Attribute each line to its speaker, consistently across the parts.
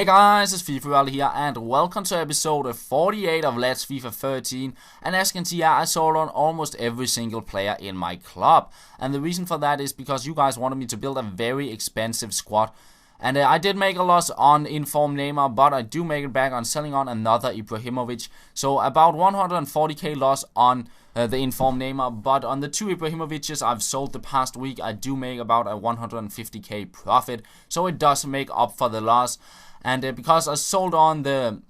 Speaker 1: Hey guys, it's FIFA here and welcome to episode 48 of Let's FIFA 13. And as you can see, I sold on almost every single player in my club. And the reason for that is because you guys wanted me to build a very expensive squad. And I did make a loss on informed Neymar, but I do make it back on selling on another Ibrahimovic. So about 140k loss on the informed Neymar, but on the two Ibrahimovics I've sold the past week, I do make about a 150k profit. So it does make up for the loss. And because I sold on the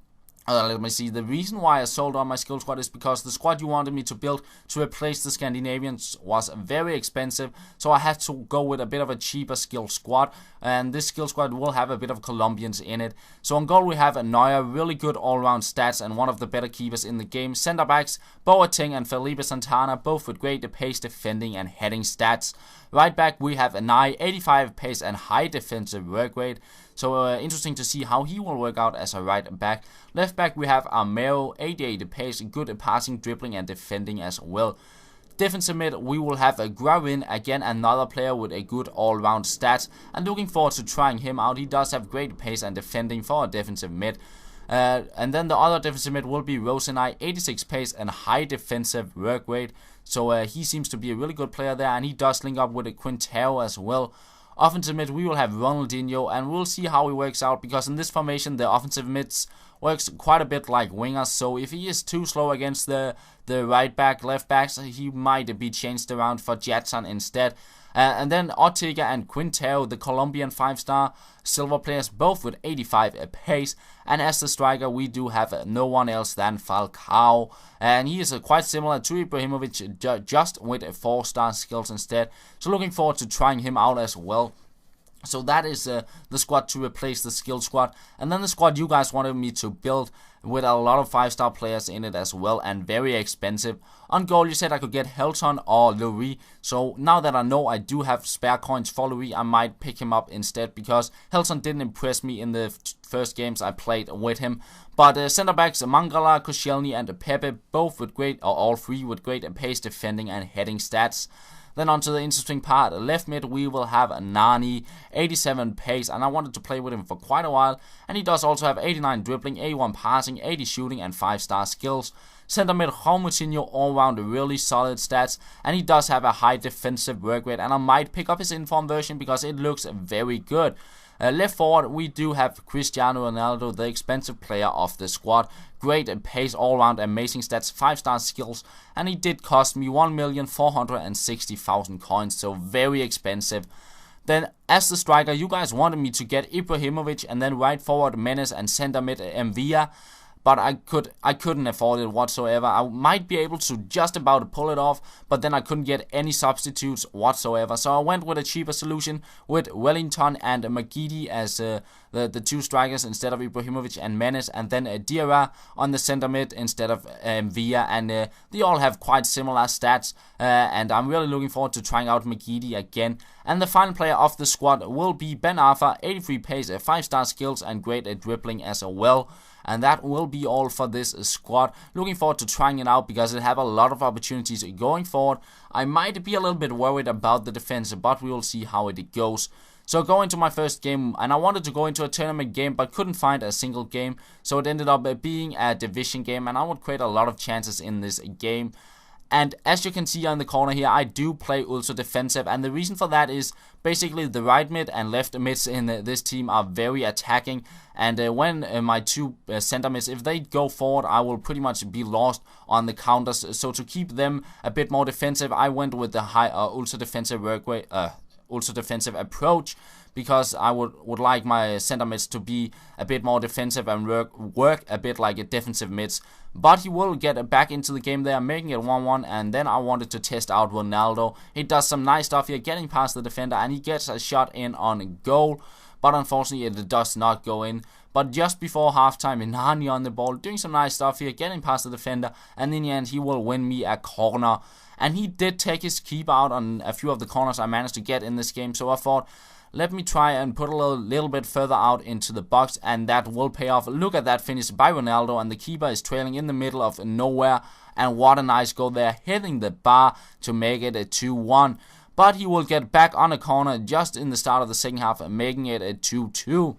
Speaker 1: the reason why I sold on my skill squad is because the squad you wanted me to build to replace the Scandinavians was very expensive. So I had to go with a bit of a cheaper skill squad. And this skill squad will have a bit of Colombians in it. So on goal we have Neuer, really good all-round stats and one of the better keepers in the game. Center backs, Boateng and Felipe Santana, both with great pace, defending and heading stats. Right back we have Anai, 85 pace and high defensive work rate. So interesting to see how he will work out as a right back. Left back we have Armero, 88 pace, good passing, dribbling and defending as well. Defensive mid we will have a Gravin, again another player with a good all-round stats. And looking forward to trying him out. He does have great pace and defending for a defensive mid. And then the other defensive mid will be Rosenai, 86 pace and high defensive work rate. So he seems to be a really good player there, and he does link up with a Quintero as well. Offensive mid we will have Ronaldinho, and we'll see how he works out, because in this formation the offensive mids works quite a bit like wingers. So if he is too slow against the right back, left backs, he might be changed around for Jetson instead. And then Ortega and Quintero, the Colombian 5-star silver players, both with 85 pace. And as the striker, we do have no one else than Falcao. And he is quite similar to Ibrahimovic, just with 4-star skills instead. So looking forward to trying him out as well. So that is the squad to replace the skill squad. And then the squad you guys wanted me to build with a lot of 5-star players in it as well, and very expensive. On goal you said I could get Helton or Louis. So now that I know I do have spare coins for Louis, I might pick him up instead, because Helton didn't impress me in the first games I played with him. But center backs Mangala, Koscielny and Pepe, both with great, or all three with great pace, defending and heading stats. Then on to the interesting part, left mid we will have Nani, 87 pace, and I wanted to play with him for quite a while. And he does also have 89 dribbling, 81 passing, 80 shooting and 5-star skills. Center mid Moutinho, all round really solid stats, and he does have a high defensive work rate, and I might pick up his inform version because it looks very good. Left forward we do have Cristiano Ronaldo, the expensive player of the squad. Great pace, all round amazing stats, 5-star skills, and he did cost me 1,460,000 coins, so very expensive. Then as the striker you guys wanted me to get Ibrahimovic, and then right forward Menes and center mid Mvia. But I couldn't afford it whatsoever. I might be able to just about pull it off, but then I couldn't get any substitutes whatsoever. So I went with a cheaper solution with Wellington and Magidi as the two strikers instead of Ibrahimovic and Menes, and then Diarra on the center mid instead of Villa. And they all have quite similar stats, and I'm really looking forward to trying out Magidi again. And the final player of the squad will be Ben Arfa, 83 pace, 5-star skills and great dribbling as well. And that will be all for this squad. Looking forward to trying it out because it have a lot of opportunities going forward. I might be a little bit worried about the defense, but we will see how it goes. So going to my first game, and I wanted to go into a tournament game but couldn't find a single game. So it ended up being a division game, and I would create a lot of chances in this game. And as you can see on the corner here, I do play ultra defensive, and the reason for that is basically the right mid and left mids in this team are very attacking. And when my two center mids, if they go forward, I will pretty much be lost on the counters. So to keep them a bit more defensive, I went with the high ultra defensive approach, because I would like my center mids to be a bit more defensive and work a bit like a defensive mids. But he will get back into the game there, making it 1-1, and then I wanted to test out Ronaldo. He does some nice stuff here, getting past the defender, and he gets a shot in on goal. But unfortunately it does not go in. But just before halftime, Nani on the ball, doing some nice stuff here, getting past the defender, and in the end he will win me a corner. And he did take his keeper out on a few of the corners I managed to get in this game, so I thought, let me try and put a little bit further out into the box, and that will pay off. Look at that finish by Ronaldo, and the keeper is trailing in the middle of nowhere, and what a nice goal there, hitting the bar to make it a 2-1. But he will get back on a corner just in the start of the second half, making it a 2-2.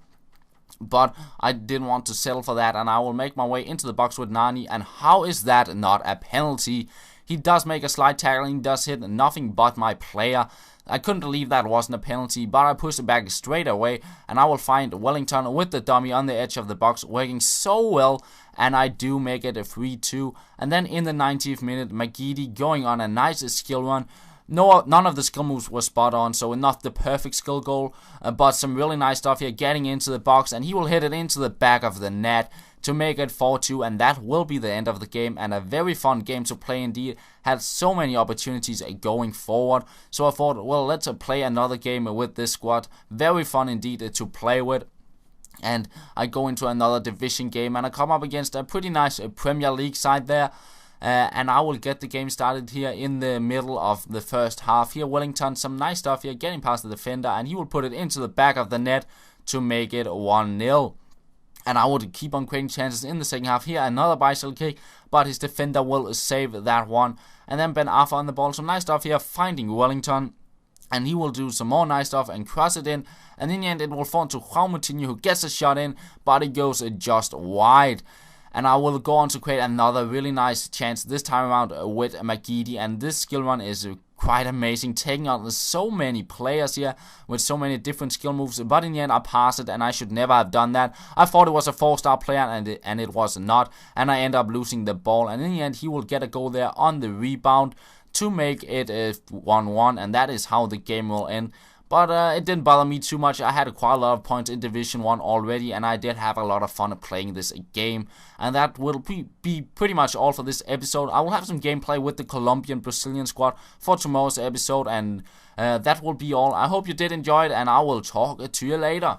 Speaker 1: but I didn't want to settle for that, and I will make my way into the box with Nani. And how is that not a penalty? He does make a slight tackle, he does hit nothing but my player. I couldn't believe that wasn't a penalty, but I pushed it back straight away, and I will find Wellington with the dummy on the edge of the box, working so well, and I do make it a 3-2. And then in the 90th minute, McGeady going on a nice skill run. None of the skill moves were spot on, so not the perfect skill goal, but some really nice stuff here, getting into the box, and he will hit it into the back of the net to make it 4-2, and that will be the end of the game, and a very fun game to play indeed. Had so many opportunities going forward, so I thought, well, let's play another game with this squad. Very fun indeed to play with. And I go into another division game, and I come up against a pretty nice Premier League side there. And I will get the game started here in the middle of the first half here. Wellington, some nice stuff here, getting past the defender, and he will put it into the back of the net to make it 1-0. And I would keep on creating chances in the second half here. Another bicycle kick, but his defender will save that one. And then Ben Arfa on the ball, some nice stuff here, finding Wellington. And he will do some more nice stuff and cross it in. And in the end, it will fall to Juan Moutinho, who gets a shot in, but it goes just wide. And I will go on to create another really nice chance, this time around with McGeady. And this skill run is quite amazing, taking out so many players here with so many different skill moves. But in the end, I pass it, and I should never have done that. I thought it was a 4-star player, and it was not. And I end up losing the ball. And in the end, he will get a goal there on the rebound to make it 1-1. And that is how the game will end. But it didn't bother me too much. I had quite a lot of points in Division 1 already, and I did have a lot of fun playing this game. And that will be pretty much all for this episode. I will have some gameplay with the Colombian-Brazilian squad for tomorrow's episode, and that will be all. I hope you did enjoy it, and I will talk to you later.